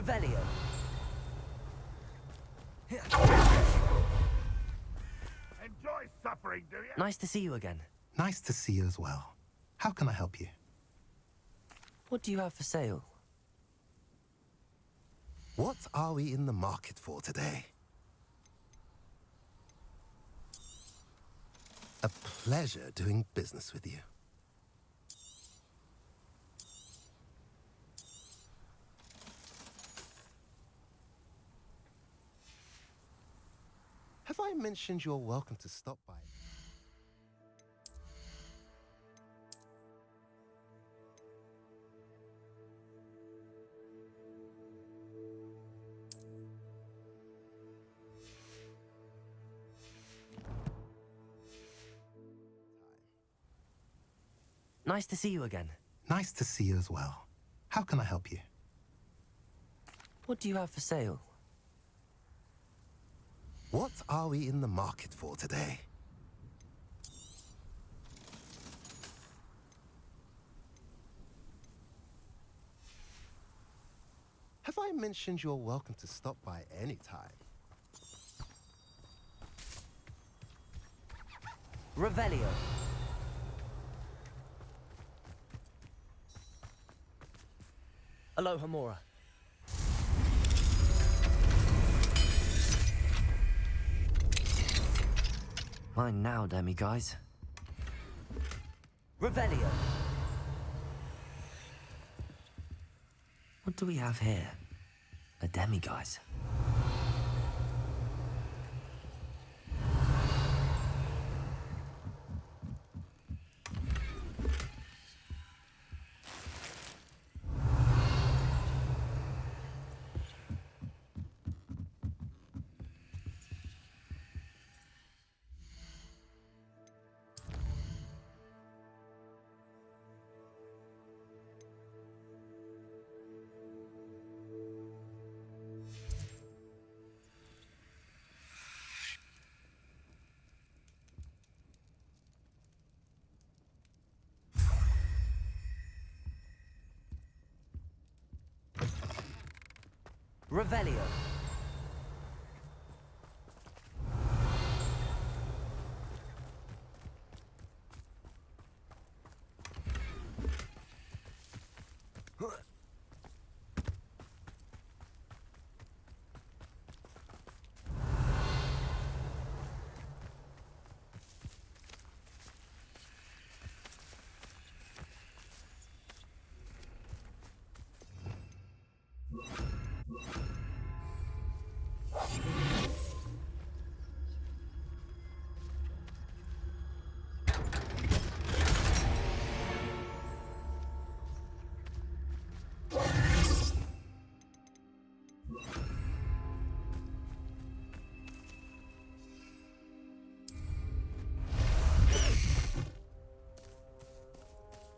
Revelio. Enjoy suffering, do you? Nice to see you again. Nice to see you as well. How can I help you? What do you have for sale? What are we in the market for today? A pleasure doing business with you. Have I mentioned you're welcome to stop by? Nice to see you again. Nice to see you as well. How can I help you? What do you have for sale? What are we in the market for today? Have I mentioned you're welcome to stop by any time? Revelio. Aloha Mora. Mine now, demi-guys. Revelio. What do we have here? A demi-guys. Revelio.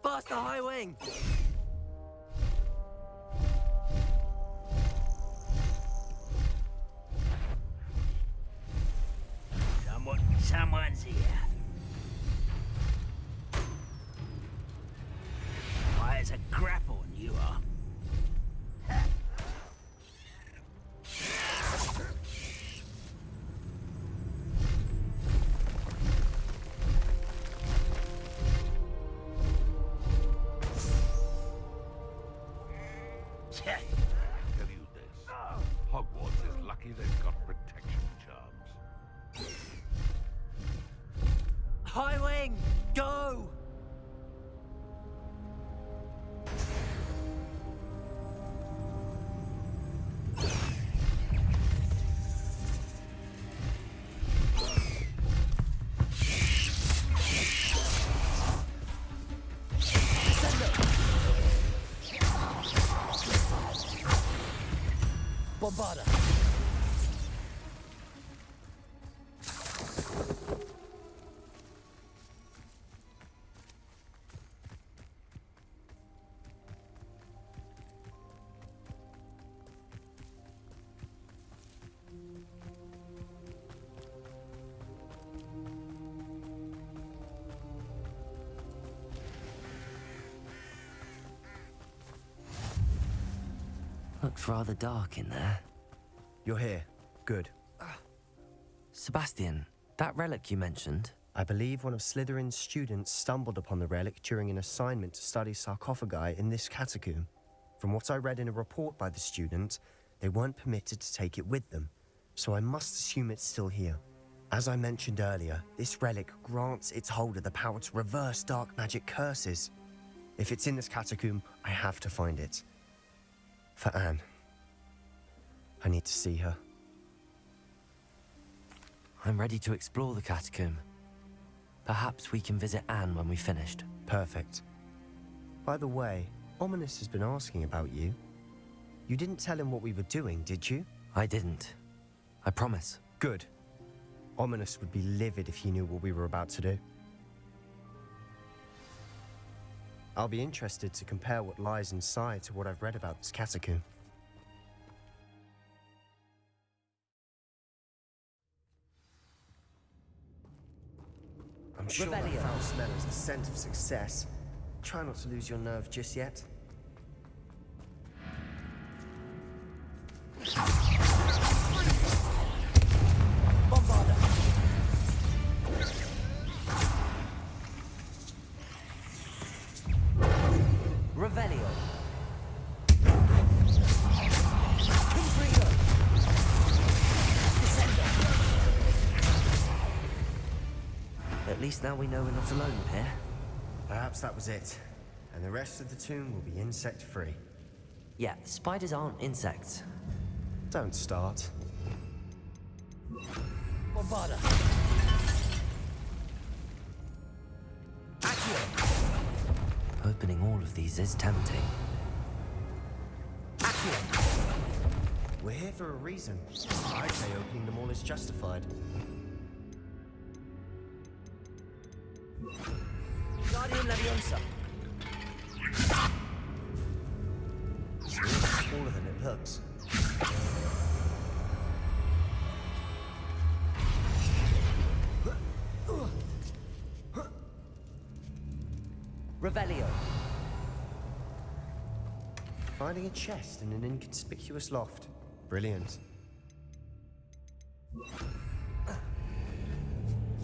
Blast the high wing! Someone's here. Why, it's a grapple, and you are. Tell you this. Hogwarts is lucky they've got protection charms. High wing! Go! Bombarda. Looks rather dark in there. You're here. Good. Sebastian, that relic you mentioned, I believe one of Slytherin's students stumbled upon the relic during an assignment to study sarcophagi in this catacomb. From what I read in a report by the student, they weren't permitted to take it with them, so I must assume it's still here. As I mentioned earlier, this relic grants its holder the power to reverse dark magic curses. If it's in this catacomb, I have to find it. For Anne. I need to see her. I'm ready to explore the catacomb. Perhaps we can visit Anne when we've finished. Perfect. By the way, Ominous has been asking about you. You didn't tell him what we were doing, did you? I didn't. I promise. Good. Ominous would be livid if he knew what we were about to do. I'll be interested to compare what lies inside to what I've read about this catacomb. I'm sure that Revelio. foul smell is the scent of success. Try not to lose your nerve just yet. Bombarda! Revelio! Confringo! Descendo! At least now we know we're not alone here. Perhaps that was it. And the rest of the tomb will be insect-free. Yeah, spiders aren't insects. Don't start. Bombarda! Accio! Opening all of these is tempting. Accio! We're here for a reason. I'd say opening them all is justified. Guardian Leviosa! It's really smaller than it looks. Revelio! Finding a chest in an inconspicuous loft. Brilliant.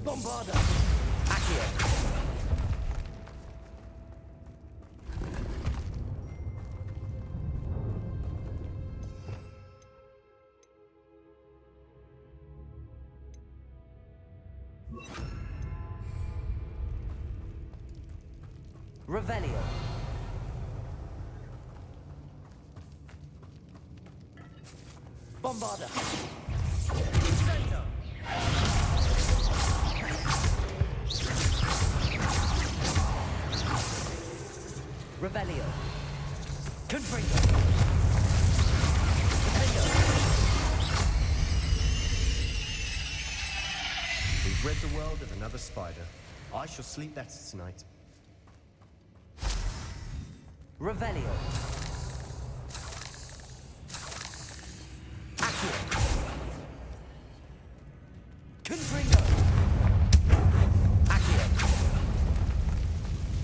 Bombarda! Accio! Revelio! Bombarda! Incendio! Revelio! Confringo! Confringo! We've rid the world of another spider. I shall sleep better tonight. Revelio! Accio! Confringo! Accio!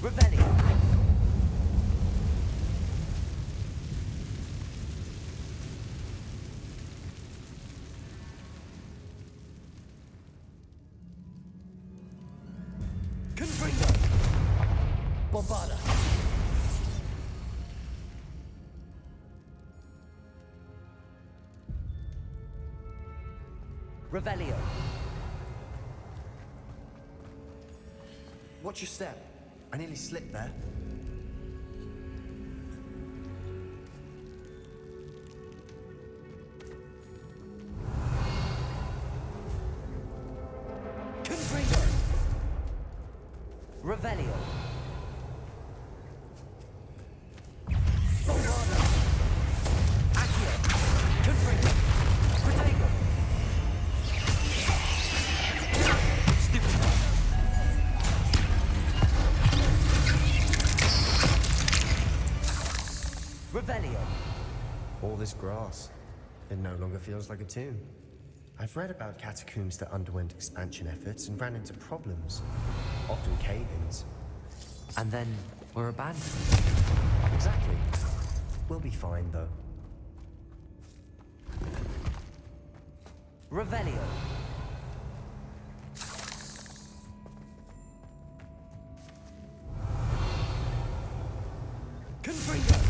Revelio! Confringo! Bombarda! Revelio! Watch your step. I nearly slipped there. Confringo! Revelio! Bombarda! Accio! Confringo! Protego! Stupefy! Revelio! All this grass. It no longer feels like a tomb. I've read about catacombs that underwent expansion efforts and ran into problems. Often cave-ins. And then we're abandoned. Exactly. We'll be fine, though. Revelio. Confringo.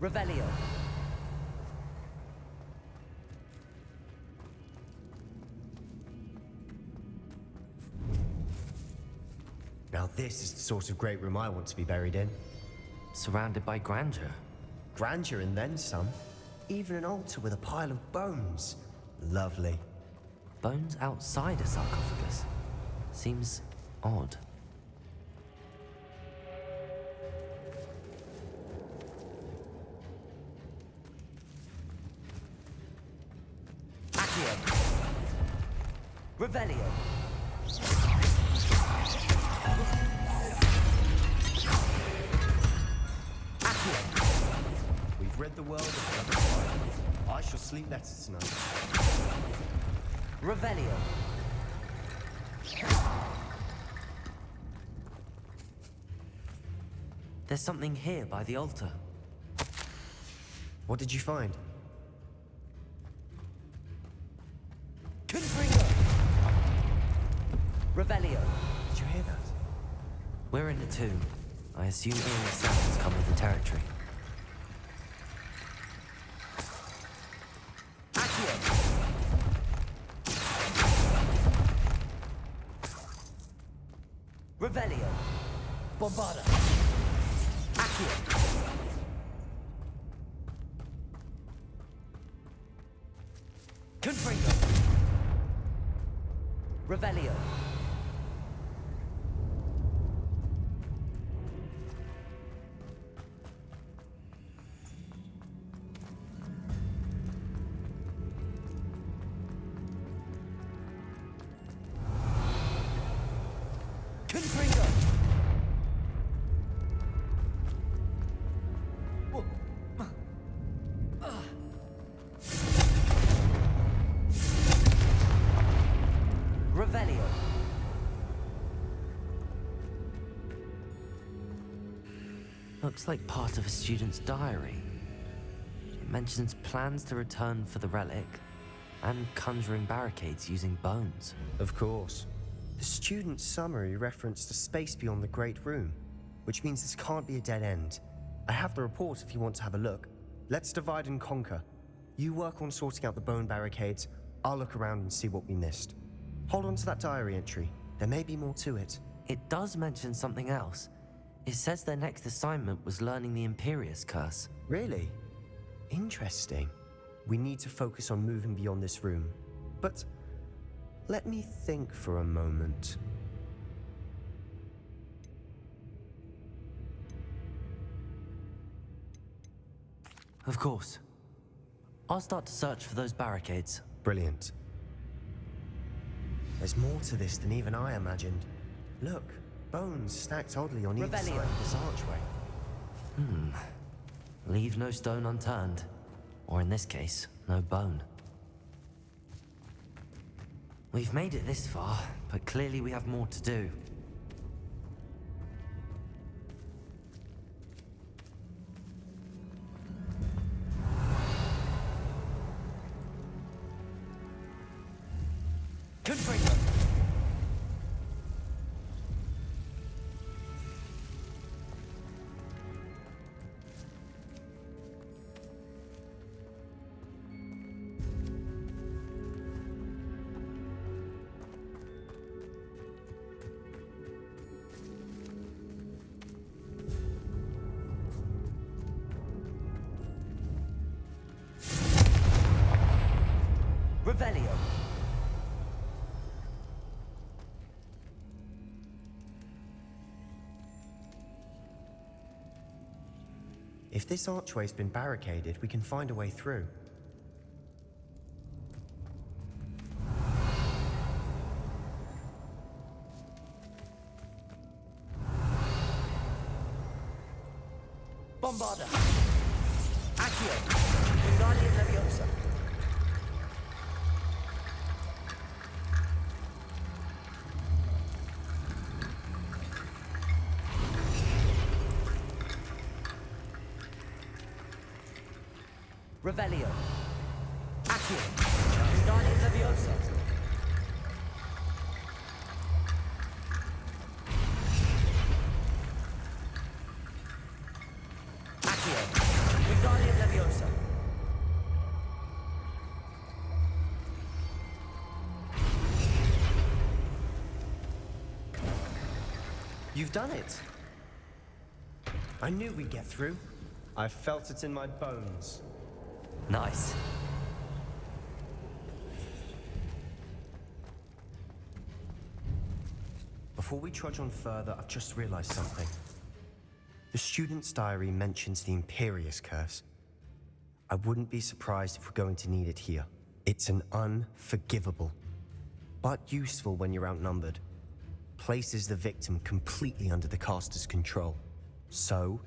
Revelio. Now this is the sort of great room I want to be buried in. Surrounded by grandeur. Grandeur and then some. Even an altar with a pile of bones. Lovely. Bones outside a sarcophagus. Seems odd. Accio. Revelio. Accio. We've read the world of another side. I shall sleep better tonight. Revelio. There's something here by the altar. What did you find? Confringo. Revelio. Did you hear that? We're in the tomb. I assume eerie sounds come with the territory. Accio. Revelio. Bombarda. Accio. Confringo. Revelio. Confringo. Revelio. Looks like part of a student's diary. It mentions plans to return for the relic and conjuring barricades using bones. Of course. The student's summary referenced a space beyond the Great Room, which means this can't be a dead end. I have the report if you want to have a look. Let's divide and conquer. You work on sorting out the bone barricades. I'll look around and see what we missed. Hold on to that diary entry. There may be more to it. It does mention something else. It says their next assignment was learning the Imperius Curse. Really? Interesting. We need to focus on moving beyond this room. But let me think for a moment. Of course. I'll start to search for those barricades. Brilliant. There's more to this than even I imagined. Look, bones stacked oddly on each side Revelio. of this archway. Leave no stone unturned. Or in this case, no bone. We've made it this far, but clearly we have more to do. Confringo. Revelio. If this archway's been barricaded, we can find a way through. Bombarda. Accio. Wingardium Leviosa. Revelio. Accio. Wingardium Leviosa. Accio. Wingardium Leviosa. You've done it. I knew we'd get through. I felt it in my bones. Nice. Before we trudge on further, I've just realized something. The student's diary mentions the Imperius Curse. I wouldn't be surprised if we're going to need it here. It's an unforgivable, but useful when you're outnumbered. Places the victim completely under the caster's control. So,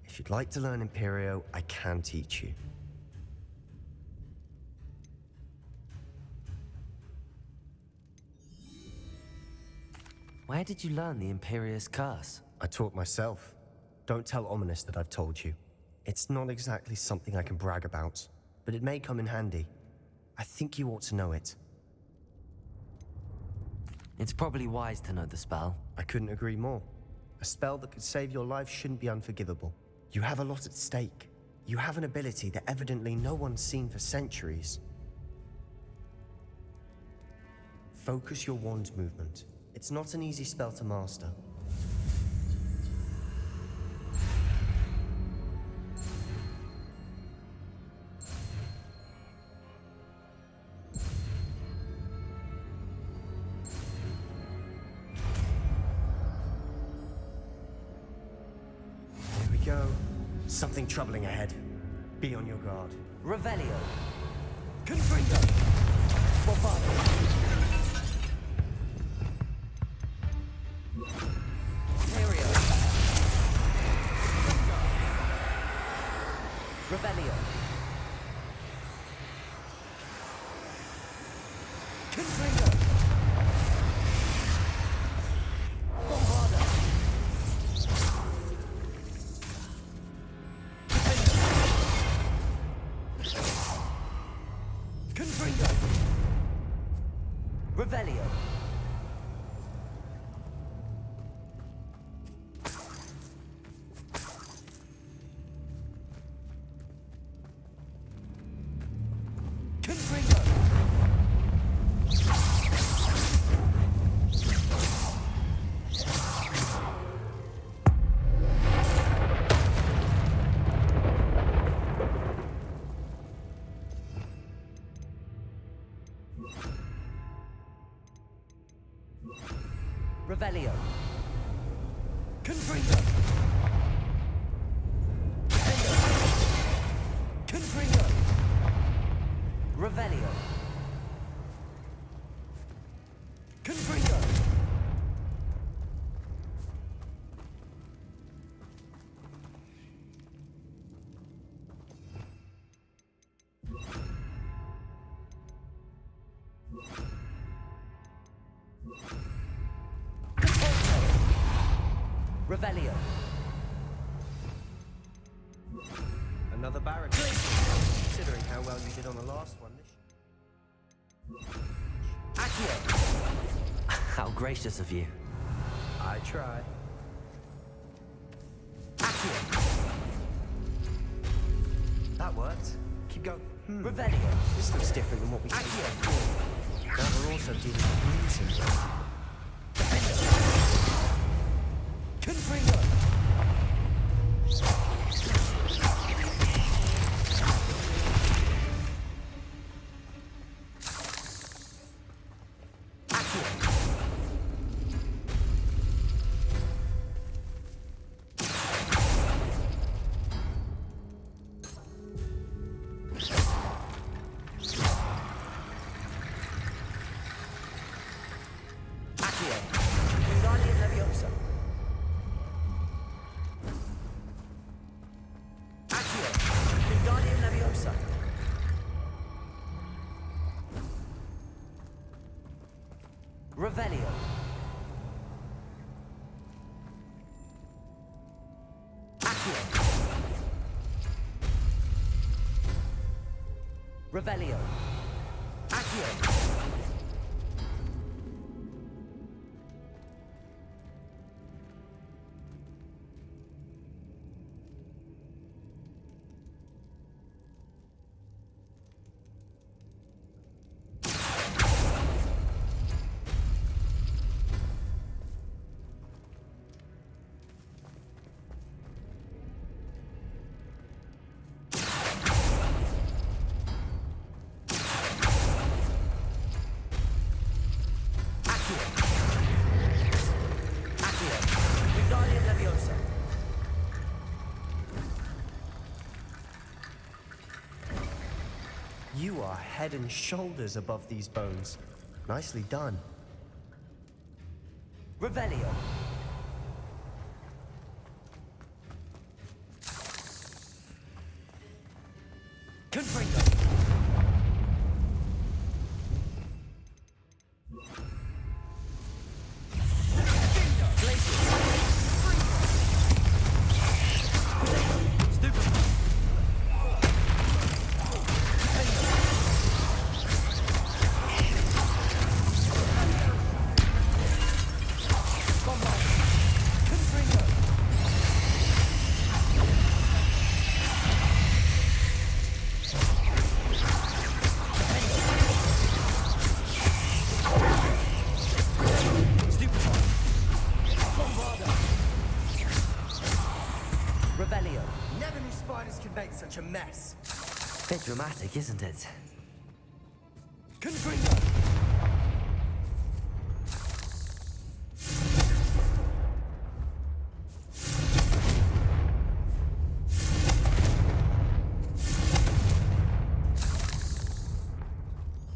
if you'd like to learn Imperio, I can teach you. Where did you learn the Imperius Curse? I taught myself. Don't tell Ominous that I've told you. It's not exactly something I can brag about, but it may come in handy. I think you ought to know it. It's probably wise to know the spell. I couldn't agree more. A spell that could save your life shouldn't be unforgivable. You have a lot at stake. You have an ability that evidently no one's seen for centuries. Focus your wand movement. It's not an easy spell to master. Here we go. Something troubling ahead. Be on your guard. Revelio. Confringo. Bombarda. Revelio. Confringo. Bombarda. Confringo. Revelio. Revelio. Confringo. Confringo. Revelio. Confringo. Revelio. Another barricade. Considering how well you did on the last one. Accio. How gracious of you. I try. Accio. That worked. Keep going. Revelio. This looks different than what we did Accio. before. Now we're also dealing with bleeding. Confringo. Revelio. Accio. Revelio. Accio. You are head and shoulders above these bones. Nicely done. Revelio. Confringo. Never knew spiders could make such a mess. Bit dramatic, isn't it? Confringo.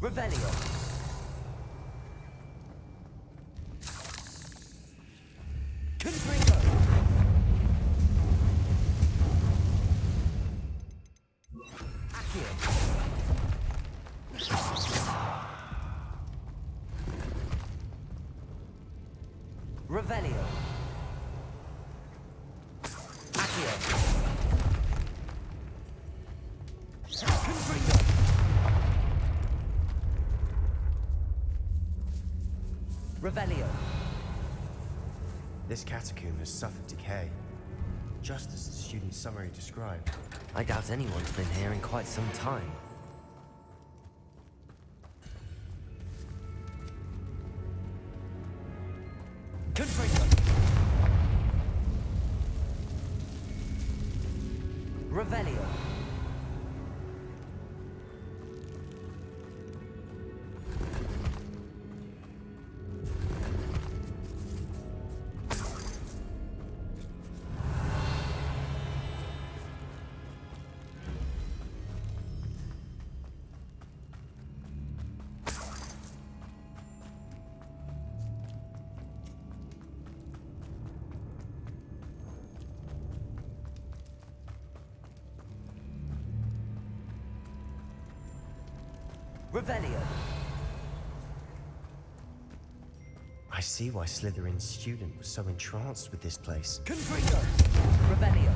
Revelio. Confringo. Accio. Revelio. Accio. Confringo. Revelio. This catacomb has suffered decay, just as the student's summary described. I doubt anyone's been here in quite some time. Confringo. Revelio. Revelio. I see why Slytherin's student was so entranced with this place. Confringo. Revelio.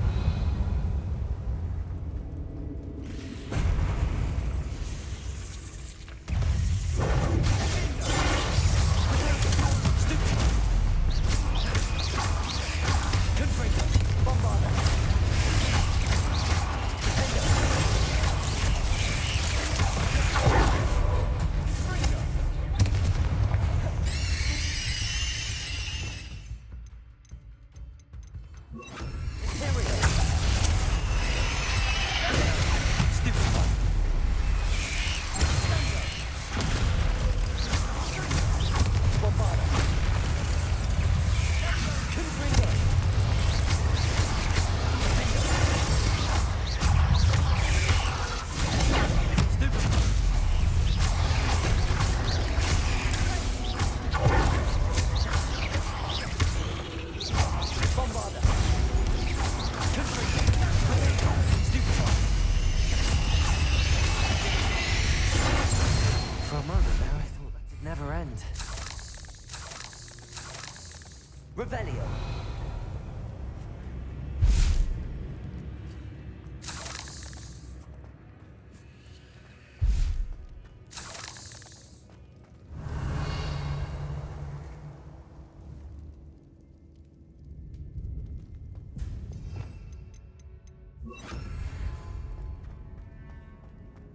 Confringo. Bombarda. Imperio.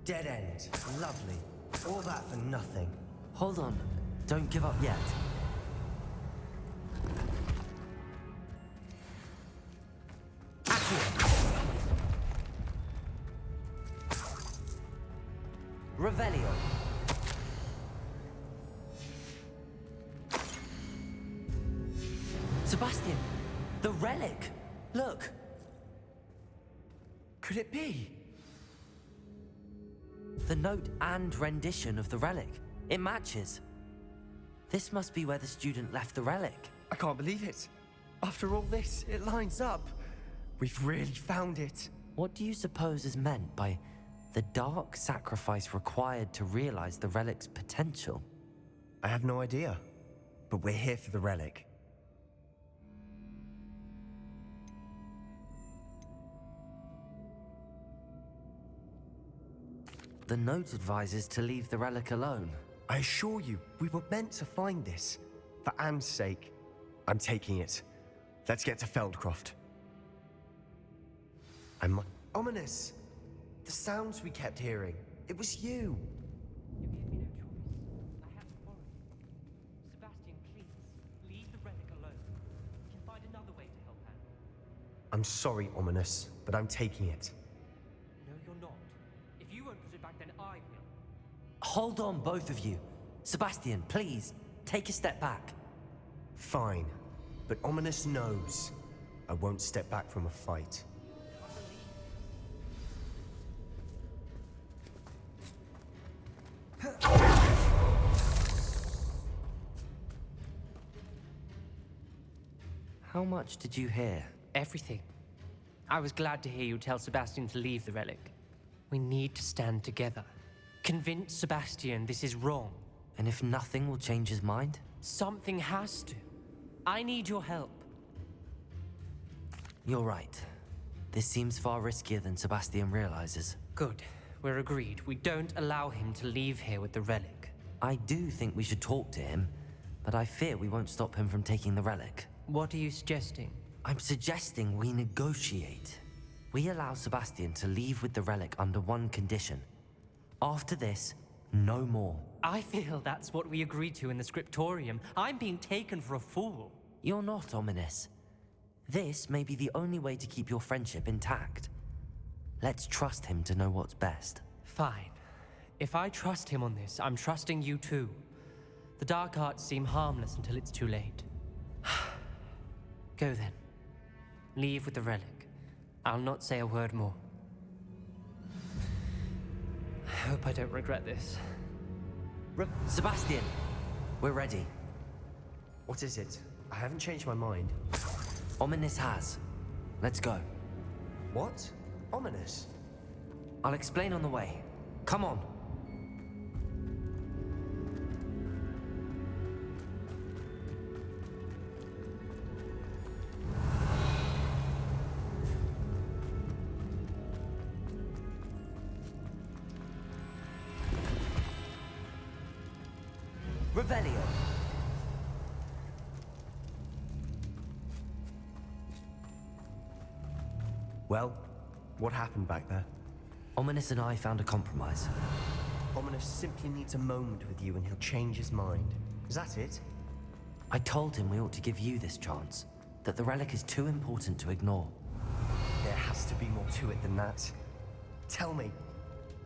Dead end. Lovely. All that for nothing. Hold on. Don't give up yet. Revelio. Sebastian! The relic! Look! Could it be? The note and rendition of the relic. It matches. This must be where the student left the relic. I can't believe it. After all this, it lines up. We've really found it. What do you suppose is meant by the dark sacrifice required to realize the relic's potential? I have no idea. But we're here for the relic. The note advises to leave the relic alone. I assure you, we were meant to find this. For Anne's sake. I'm taking it. Let's get to Feldcroft. Ominous! The sounds we kept hearing. It was you. You gave me no choice. I had to follow you. Sebastian, please, leave the relic alone. We can find another way to help Anne. I'm sorry, Ominous, but I'm taking it. No, you're not. If you won't put it back, then I will. Hold on, both of you. Sebastian, please, take a step back. Fine, but Ominous knows I won't step back from a fight. How much did you hear? Everything. I was glad to hear you tell Sebastian to leave the relic. We need to stand together. Convince Sebastian this is wrong. And if nothing will change his mind? Something has to. I need your help. You're right. This seems far riskier than Sebastian realizes. Good. We're agreed. We don't allow him to leave here with the relic. I do think we should talk to him, but I fear we won't stop him from taking the relic. What are you suggesting? I'm suggesting we negotiate. We allow Sebastian to leave with the relic under one condition. After this, no more. I feel that's what we agreed to in the scriptorium. I'm being taken for a fool. You're not, Ominous. This may be the only way to keep your friendship intact. Let's trust him to know what's best. Fine. If I trust him on this, I'm trusting you too. The dark arts seem harmless until it's too late. Go then. Leave with the relic. I'll not say a word more. I hope I don't regret this. Sebastian, we're ready. What is it? I haven't changed my mind. Ominous has. Let's go. What? Ominous? I'll explain on the way. Come on. Revelio. Well, what happened back there? Ominous and I found a compromise. Ominous simply needs a moment with you and he'll change his mind. Is that it? I told him we ought to give you this chance, that the relic is too important to ignore. There has to be more to it than that. Tell me.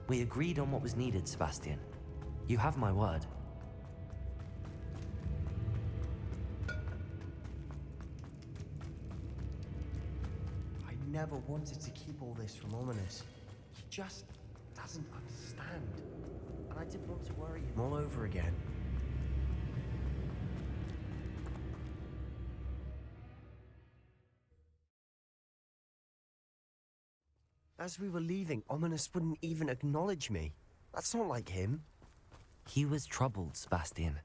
We agreed on what was needed, Sebastian. You have my word. I never wanted to keep all this from Ominous. He just doesn't understand. And I didn't want to worry him all over again. As we were leaving, Ominous wouldn't even acknowledge me. That's not like him. He was troubled, Sebastian.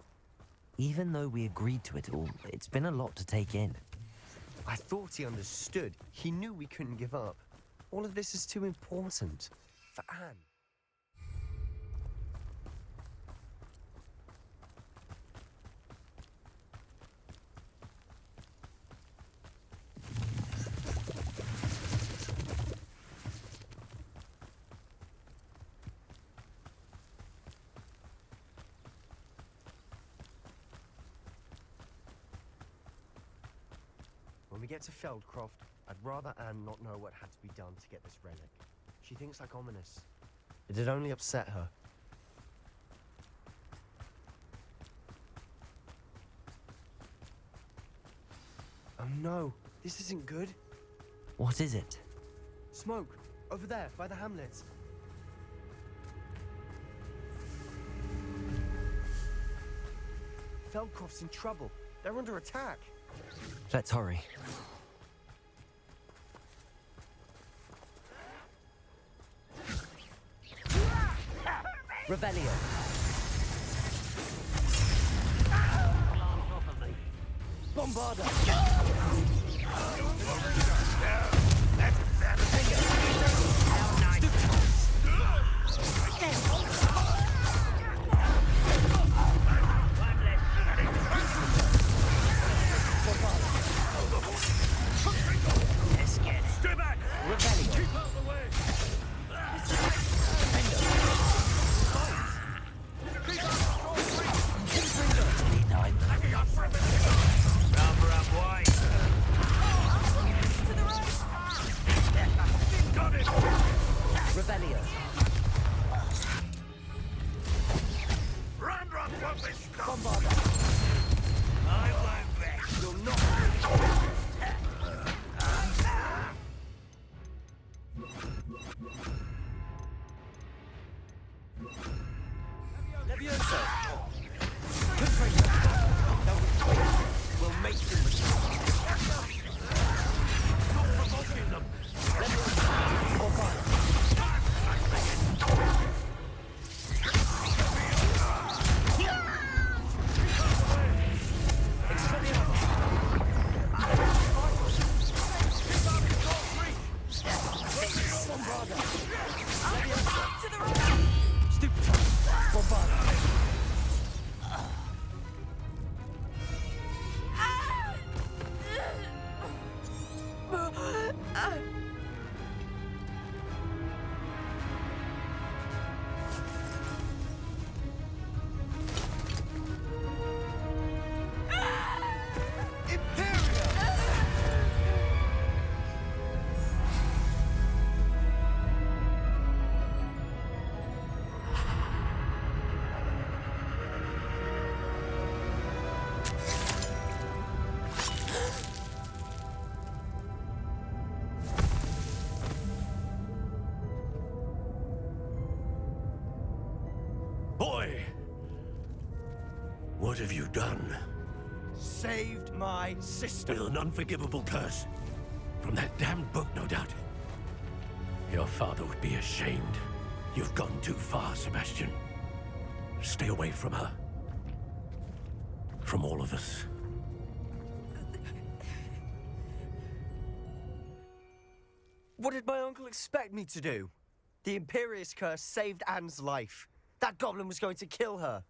Even though we agreed to it all, it's been a lot to take in. I thought he understood. He knew we couldn't give up. All of this is too important. For Anne. get to Feldcroft, I'd rather Anne not know what had to be done to get this relic. She thinks like ominous. It'd only upset her. Oh no, this isn't good. What is it? Smoke, over there, by the hamlet. Feldcroft's in trouble. They're under attack. Let's hurry. Revelio. Bombarda. Stay back! Revelio. Keep out the way! Backing up for a minute! Rubber up wide! To the right. Got it! Revelio. Randrock won't be stopped! Bombarda. I won't bet! You'll not. Levioso. Confringo. We'll make them respond. Stop provoking them! Boy! What have you done? Saved my sister. With an unforgivable curse. From that damned book, no doubt. Your father would be ashamed. You've gone too far, Sebastian. Stay away from her. From all of us. What did my uncle expect me to do? The Imperious curse saved Anne's life. That goblin was going to kill her.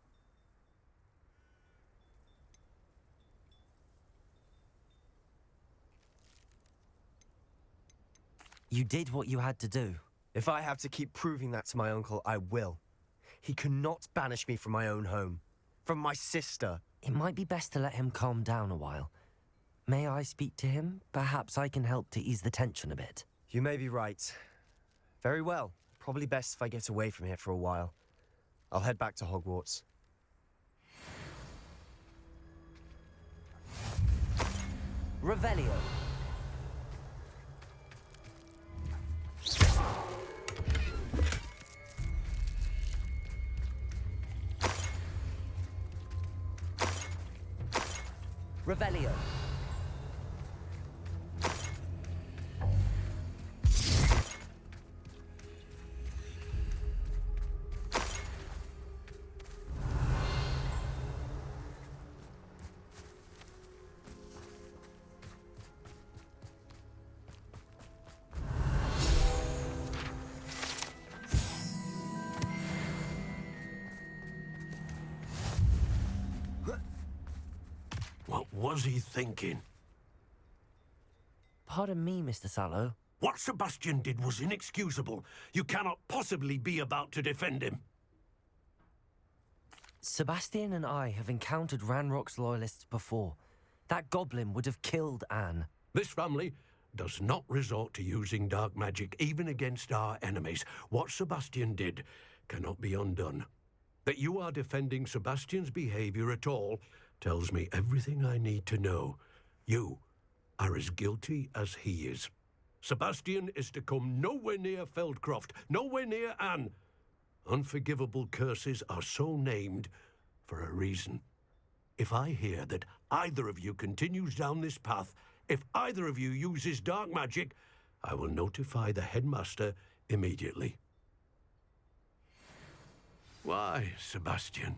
You did what you had to do. If I have to keep proving that to my uncle, I will. He cannot banish me from my own home. From my sister. It might be best to let him calm down a while. May I speak to him? Perhaps I can help to ease the tension a bit. You may be right. Very well. Probably best if I get away from here for a while. I'll head back to Hogwarts. Revelio. Revelio. What was he thinking? Pardon me, Mr. Sallow. What Sebastian did was inexcusable. You cannot possibly be about to defend him. Sebastian and I have encountered Ranrock's loyalists before. That goblin would have killed Anne. This family does not resort to using dark magic even against our enemies. What Sebastian did cannot be undone. That you are defending Sebastian's behavior at all tells me everything I need to know. You are as guilty as he is. Sebastian is to come nowhere near Feldcroft, nowhere near Anne. Unforgivable curses are so named for a reason. If I hear that either of you continues down this path, if either of you uses dark magic, I will notify the headmaster immediately. Why, Sebastian?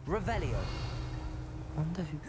Revelio. Wonder who.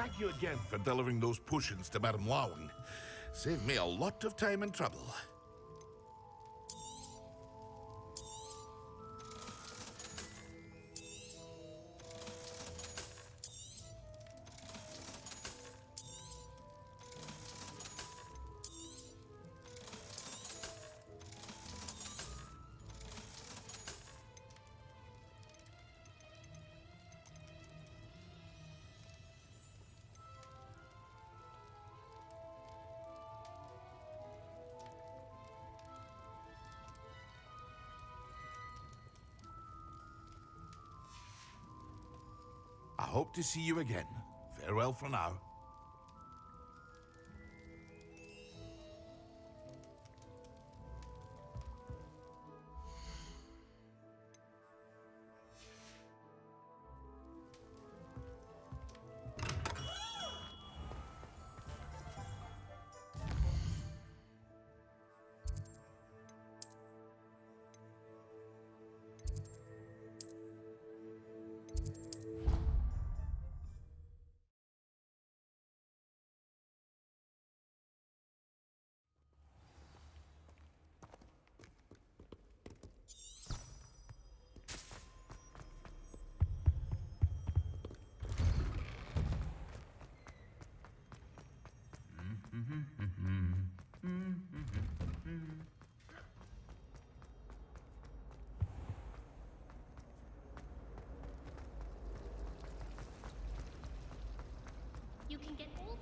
Thank you again for delivering those potions to Madame Lawing. Saved me a lot of time and trouble. hope to see you again. Farewell for now. You can get all.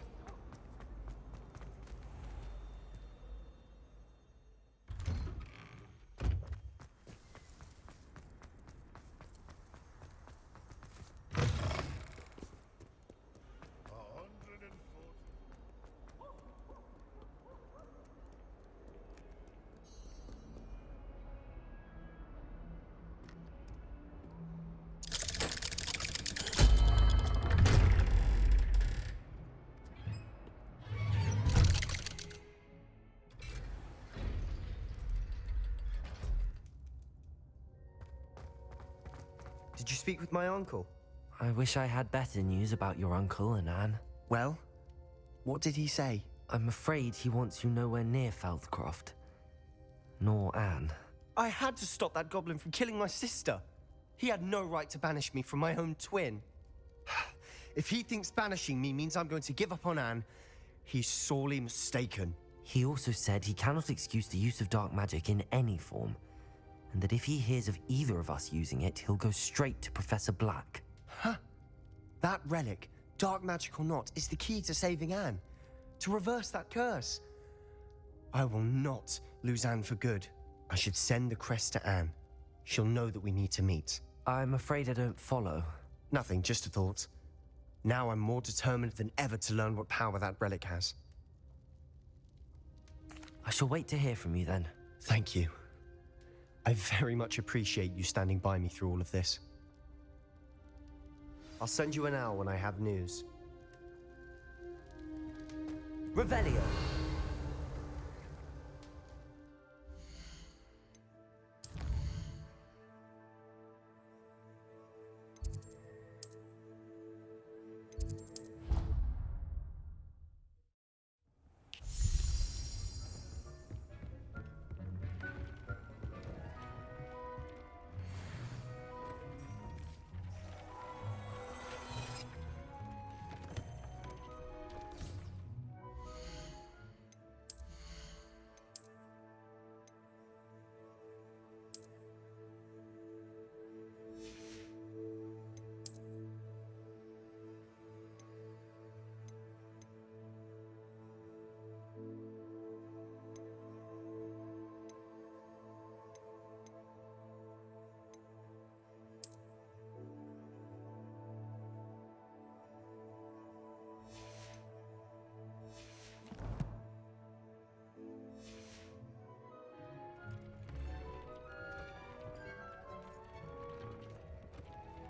Did you speak with my uncle? I wish I had better news about your uncle and Anne. Well, what did he say? I'm afraid he wants you nowhere near Feldcroft. Nor Anne. I had to stop that goblin from killing my sister. He had no right to banish me from my own twin. If he thinks banishing me means I'm going to give up on Anne, he's sorely mistaken. He also said he cannot excuse the use of dark magic in any form, and that if he hears of either of us using it, he'll go straight to Professor Black. Huh? That relic, dark magic or not, is the key to saving Anne. To reverse that curse. I will not lose Anne for good. I should send the crest to Anne. She'll know that we need to meet. I'm afraid I don't follow. Nothing, just a thought. Now I'm more determined than ever to learn what power that relic has. I shall wait to hear from you then. Thank you. I very much appreciate you standing by me through all of this. I'll send you an owl when I have news. Revelio.